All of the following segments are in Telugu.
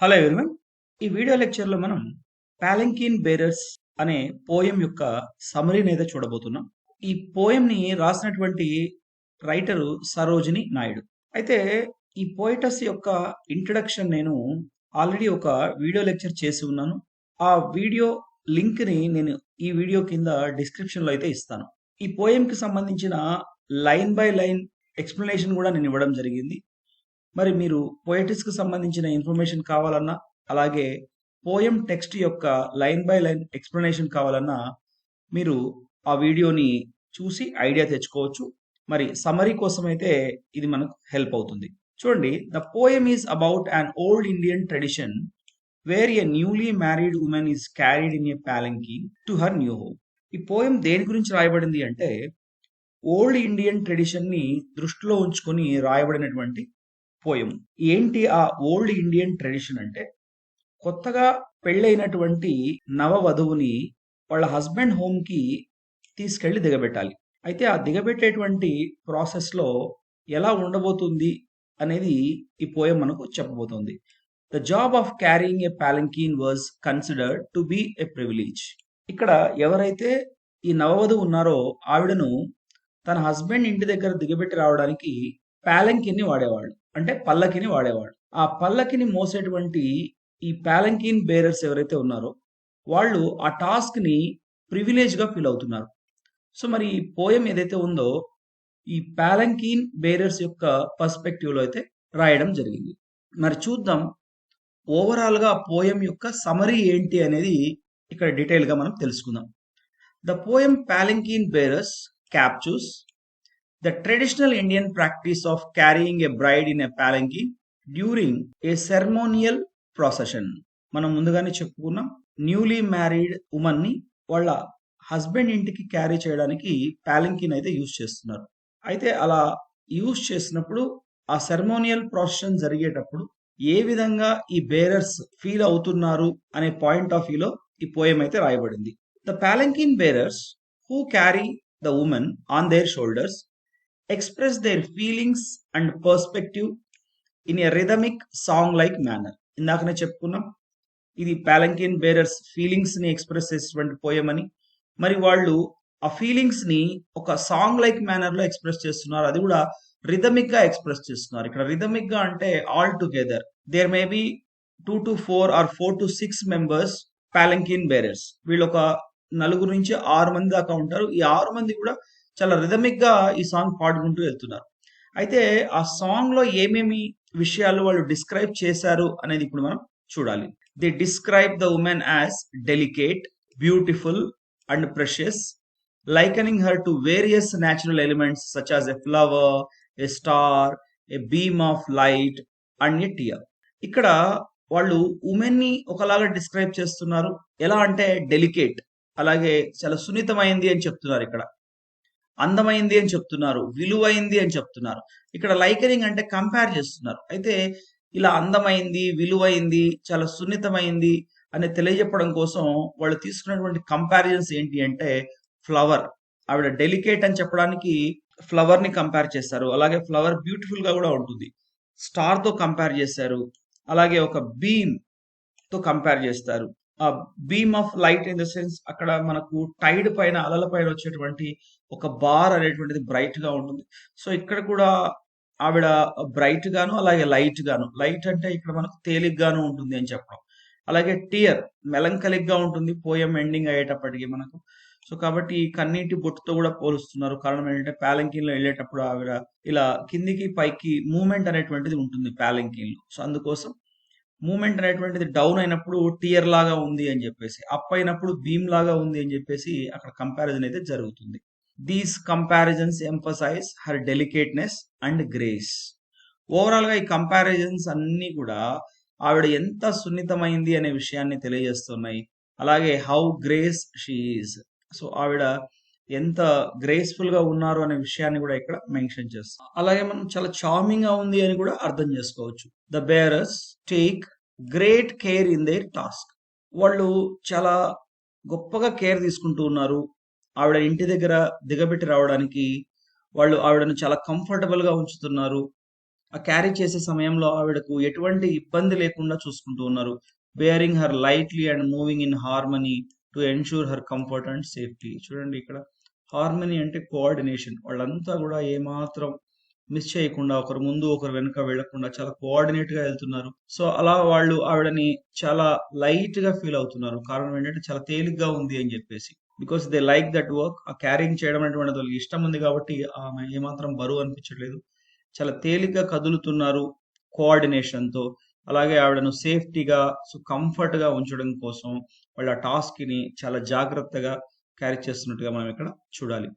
Hello everyone. ఈ వీడియో లెక్చర్లో మనం పాలంకీన్ బేరర్స్ అనే పోయం యొక్క సమరీని అయితే చూడబోతున్నాం. ఈ పోయంని రాసినటువంటి రైటరు సరోజిని నాయుడు. అయితే ఈ పోయిటస్ యొక్క ఇంట్రడక్షన్ నేను ఆల్రెడీ ఒక వీడియో లెక్చర్ చేసి ఉన్నాను. ఆ వీడియో లింక్ని నేను ఈ వీడియో కింద డిస్క్రిప్షన్లో అయితే ఇస్తాను. ఈ పోయంకి సంబంధించిన లైన్ బై లైన్ ఎక్స్ప్లెనేషన్ కూడా నేను ఇవ్వడం జరిగింది. మరి మీరు పోయటిక్స్కి సంబంధించిన ఇన్ఫర్మేషన్ కావాలన్నా, అలాగే పోయం టెక్స్ట్ యొక్క లైన్ బై లైన్ ఎక్స్ప్లెనేషన్ కావాలన్నా మీరు ఆ వీడియోని చూసి ఐడియా తెచ్చుకోవచ్చు. మరి సమరీ కోసం అయితే ఇది మనకు హెల్ప్ అవుతుంది. చూడండి, the poem is about an old Indian tradition where a newly married women is carried in a palanquin to her new home. ఈ పోయం దేని గురించి రాయబడింది అంటే ఓల్డ్ ఇండియన్ ట్రెడిషన్ ని దృష్టిలో ఉంచుకొని రాయబడినటువంటి పోయం. ఏంటి ఆ ఓల్డ్ ఇండియన్ ట్రెడిషన్ అంటే, కొత్తగా పెళ్ళైనటువంటి నవవధువుని వాళ్ళ హస్బెండ్ హోమ్ కి తీసుకెళ్లి దిగబెట్టాలి. అయితే ఆ దిగబెట్టేటువంటి ప్రాసెస్ లో ఎలా ఉండబోతుంది అనేది ఈ పోయం మనకు చెప్పబోతోంది. The job of carrying a palanquin was considered to be a privilege. ఇక్కడ ఎవరైతే ఈ నవవధువు ఉన్నారో ఆవిడను తన హస్బెండ్ ఇంటి దగ్గర దిగబెట్టి రావడానికి పాలంకీన్ ని వాడేవాళ్ళు, అంటే పల్లకిని వాడేవాడు. ఆ పల్లకిని మోసేటువంటి ఈ పాలంకీన్ బేరర్స్ ఎవరైతే ఉన్నారో వాళ్ళు ఆ టాస్క్ ని ప్రివిలేజ్ గా ఫీల్ అవుతున్నారు. సో మరి ఈ పోయం ఏదైతే ఉందో ఈ పాలంకీన్ బేరర్స్ యొక్క పర్స్పెక్టివ్ లో అయితే రాయడం జరిగింది. మరి చూద్దాం ఓవరాల్ గా పోయం యొక్క సమరీ ఏంటి అనేది ఇక్కడ డీటెయిల్ గా మనం తెలుసుకుందాం. The poem palanquin bearers captures the traditional Indian practice of carrying a bride in a palanquin during a ceremonial procession. మనం ముందుగానే చెప్పుకున్నాం, న్యూలీ మ్యారీడ్ ఉమెన్ ని వాళ్ళ హస్బెండ్ ఇంటికి క్యారీ చేయడానికి పాలంకిన్ అయితే యూజ్ చేస్తున్నారు. అయితే అలా యూజ్ చేసినప్పుడు ఆ సెరమోనియల్ ప్రాసెషన్ జరిగేటప్పుడు ఏ విధంగా ఈ బేరర్స్ ఫీల్ అవుతున్నారు అనే పాయింట్ ఆఫ్ వ్యూలో ఈ పోయం అయితే రాయబడింది. The palanquin bearers who carry the woman on their shoulders express their feelings and perspective in a rhythmic song like manner. ఇందాకనే చెప్పుకున్నాం, ఇది పాలంకిన్ బేరర్స్ ఫీలింగ్స్ ని ఎక్స్ప్రెస్ చేసేటువంటి పోయం అని. మరి వాళ్ళు ఆ ఫీలింగ్స్ ని ఒక సాంగ్ లైక్ మేనర్ లో ఎక్స్ప్రెస్ చేస్తున్నారు, అది కూడా రిథమిక్ గా ఎక్స్ప్రెస్ చేస్తున్నారు. ఇక్కడ రిథమిక్ గా అంటే all together there may be 2 to 4 or 4 to 6 members palanquin bearers. వీళ్ళు ఒక 4 నుంచి 6 మంది దాకా ఉంటారు. ఈ 6 మంది కూడా చాలా రిథమిక్ గా ఈ సాంగ్ పాడుకుంటూ వెళ్తున్నారు. అయితే ఆ సాంగ్ లో ఏమేమి విషయాలు వాళ్ళు డిస్క్రైబ్ చేశారు అనేది ఇప్పుడు మనం చూడాలి. They describe the women as delicate, beautiful and precious, likening her to various natural elements such as a flower, a star, a beam of light and a tear. ఇక్కడ వాళ్ళు ఉమెన్ ని ఒకలాగా డిస్క్రైబ్ చేస్తున్నారు. ఎలా అంటే డెలికేట్, అలాగే చాలా సున్నితమైంది అని చెప్తున్నారు, ఇక్కడ అందమైంది అని చెప్తున్నారు, విలువైంది అని చెప్తున్నారు. ఇక్కడ లైకనింగ్ అంటే కంపేర్ చేస్తున్నారు. అయితే ఇలా అందమైంది, విలువైంది, చాలా సున్నితమైంది అని తెలియజెప్పడం కోసం వాళ్ళు తీసుకున్నటువంటి కంపారిజన్స్ ఏంటి అంటే ఫ్లవర్, ఆవిడ డెలికేట్ అని చెప్పడానికి ఫ్లవర్ ని కంపేర్ చేస్తారు. అలాగే ఫ్లవర్ బ్యూటిఫుల్ గా కూడా ఉంటుంది. స్టార్ తో కంపేర్ చేశారు, అలాగే ఒక బీమ్ తో కంపేర్ చేస్తారు. ఆ beam of light in the sense అక్కడ మనకు టైడ్ పైన, అలల పైన వచ్చేటువంటి ఒక బార్ అనేటువంటిది బ్రైట్ గా ఉంటుంది. సో ఇక్కడ కూడా ఆవిడ బ్రైట్ గాను, అలాగే లైట్ గాను, లైట్ అంటే ఇక్కడ మనకు తేలిగ్గాను ఉంటుంది అని చెప్పడం. అలాగే టియర్ మెలంకలిక్ గా ఉంటుంది పోయం ఎండింగ్ అయ్యేటప్పటికి మనకు. సో కాబట్టి కన్నీటి బొట్టుతో కూడా పోలుస్తున్నారు. కారణం ఏంటంటే పాలంకీన్ లో వెళ్ళేటప్పుడు ఆవిడ ఇలా కిందికి పైకి మూమెంట్ అనేటువంటిది ఉంటుంది పాలంకీన్ లో. సో అందుకోసం మూమెంట్ అనేటువంటిది డౌన్ అయినప్పుడు టియర్ లాగా ఉంది అని చెప్పేసి, అప్ అయినప్పుడు బీమ్ లాగా ఉంది అని చెప్పేసి అక్కడ కంపారిజన్ అయితే జరుగుతుంది. These comparisons emphasize her delicateness and grace. Overall గా ఈ కంపారిజన్స్ అన్ని కూడా ఆవిడ ఎంత సున్నితమైంది అనే విషయాన్ని తెలియజేస్తున్నాయి. అలాగే how grace she is, so ఆవిడ ఎంత గ్రేస్ఫుల్ గా ఉన్నారు అనే విషయాన్ని కూడా ఇక్కడ మెన్షన్ చేస్తాం. అలాగే మనం చాలా చార్మింగ్ గా ఉంది అని కూడా అర్థం చేసుకోవచ్చు. The bearers take great care in there task. వాళ్ళు చాలా గొప్పగా కేర్ తీసుకుంటూ ఉన్నారు. ఆవిడ ఇంటి దగ్గర దిగబెట్టి రావడానికి వాళ్ళు ఆవిడను చాలా కంఫర్టబుల్ గా ఉంచుతున్నారు. ఆ క్యారీ చేసే సమయంలో ఆవిడకు ఎటువంటి ఇబ్బంది లేకుండా చూసుకుంటూ ఉన్నారు. Bearing her lightly and moving in harmony to ensure her comfort and safety. చూడండి ఇక్కడ హార్మనీ అంటే కోఆర్డినేషన్. వాళ్ళంతా కూడా ఏమాత్రం మిస్ చేయకుండా ఒకరు ముందు ఒకరు వెనుక వెళ్లకుండా చాలా కోఆర్డినేట్ గా వెళ్తున్నారు. సో అలా వాళ్ళు ఆవిడని చాలా లైట్ గా ఫీల్ అవుతున్నారు. కారణం ఏంటంటే చాలా తేలిగ్గా ఉంది అని చెప్పేసి. Because they like that work. ఆ క్యారింగ్ చేయడం అనేటువంటిది వాళ్ళకి ఇష్టం ఉంది కాబట్టి ఆమె ఏమాత్రం బరువు అనిపించట్లేదు. చాలా తేలిగ్గా కదులుతున్నారు కోఆర్డినేషన్ తో. అలాగే ఆవిడను సేఫ్టీగా కంఫర్ట్ గా ఉంచడం కోసం వాళ్ళ టాస్క్ ని చాలా జాగ్రత్తగా క్యారీ చేస్తున్నట్టుగా మనం ఇక్కడ చూడాలి.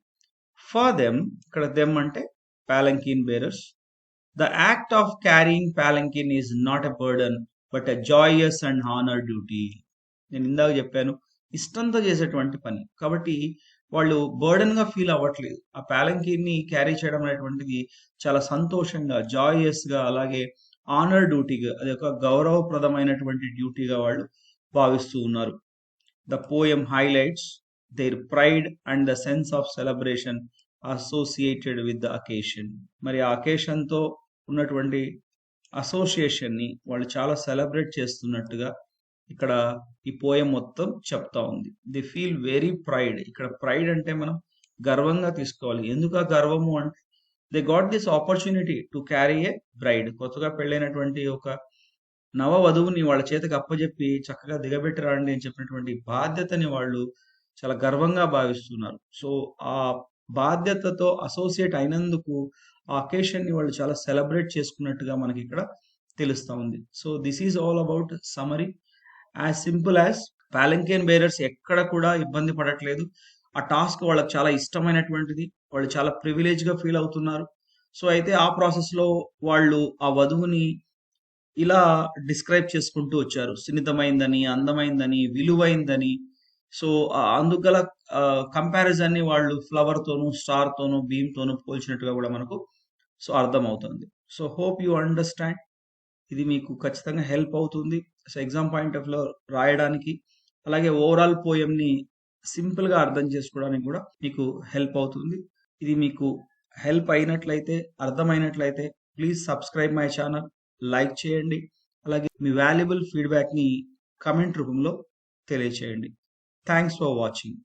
ఫర్ దెమ్, ఇక్కడ దెమ్ అంటే palanquin bearers. The act of carrying palanquin is not a burden but a joyous and honor duty. నేను ఇందాక చెప్పాను ఇష్టంతో చేసేటువంటి పని కాబట్టి వాళ్ళు బర్డన్ గా ఫీల్ అవ్వట్లేదు. ఆ palanquin ని క్యారీ చేయడం అనేటువంటిది చాలా సంతోషంగా జాయస్ గా అలాగే ఆనర్ డ్యూటీగా అది ఒక గౌరవప్రదమైనటువంటి డ్యూటీగా వాళ్ళు భావిస్తూ ఉన్నారు. The poem highlights their pride and the sense of celebration associated with the occasion. మరి ఆ occasion తో ఉన్నటువంటి అసోసియేషన్ ని వాళ్ళు చాలా సెలబ్రేట్ చేస్తున్నట్టుగా ఇక్కడ ఈ పోయం మొత్తం చెప్తా ఉంది. The feel very pride. ఇక్కడ ప్రైడ్ అంటే మనం గర్వంగా తీసుకోవాలి. ఎందుకు ఆ గర్వము అంటే they got this opportunity to carry A braid. కొత్తగా పెళ్ళైనటువంటి ఒక నవ వధువుని వాళ్ళ చేతికి అప్పజెప్పి చక్కగా దిగబెట్టి రండి అని చెప్పినటువంటి బాధ్యతని వాళ్ళు చాలా గర్వంగా భావిస్తున్నారు. సో ఆ బాధ్యతతో అసోసియేట్ అయినందుకు ఆ అకేషన్ ని వాళ్ళు చాలా సెలబ్రేట్ చేసుకున్నట్టుగా మనకి ఇక్కడ తెలుస్తా ఉంది. So this is all about summary. As simple as palanquin bearers ఎక్కడ కూడా ఇబ్బంది పడట్లేదు. ఆ టాస్క్ వాళ్ళకి చాలా ఇష్టమైనటువంటిది. వాళ్ళు చాలా ప్రివిలేజ్ గా ఫీల్ అవుతున్నారు. సో అయితే ఆ ప్రాసెస్ లో వాళ్ళు ఆ వధువుని ఇలా డిస్క్రైబ్ చేసుకుంటూ వచ్చారు. సున్నితమైందని, అందమైందని, విలువైందని. సో అందుకు గల కంపారిజన్ ని వాళ్ళు ఫ్లవర్ తోను, స్టార్ తోను, బీమ్ తోను పోల్చినట్టుగా కూడా మనకు సో అర్థమవుతుంది. So hope you understand. ఇది మీకు ఖచ్చితంగా హెల్ప్ అవుతుంది. సో ఎగ్జామ్ పాయింట్ ఆఫ్ లో రాయడానికి అలాగే ఓవరాల్ పోయం ని సింపుల్ గా అర్థం చేసుకోవడానికి కూడా మీకు హెల్ప్ అవుతుంది. ఇది మీకు హెల్ప్ అయినట్లయితే, అర్థమైనట్లయితే please subscribe my channel, like చేయండి. అలాగే మీ వాల్యుబుల్ ఫీడ్బ్యాక్ ని కమెంట్ రూపంలో తెలియచేయండి. Thanks for watching.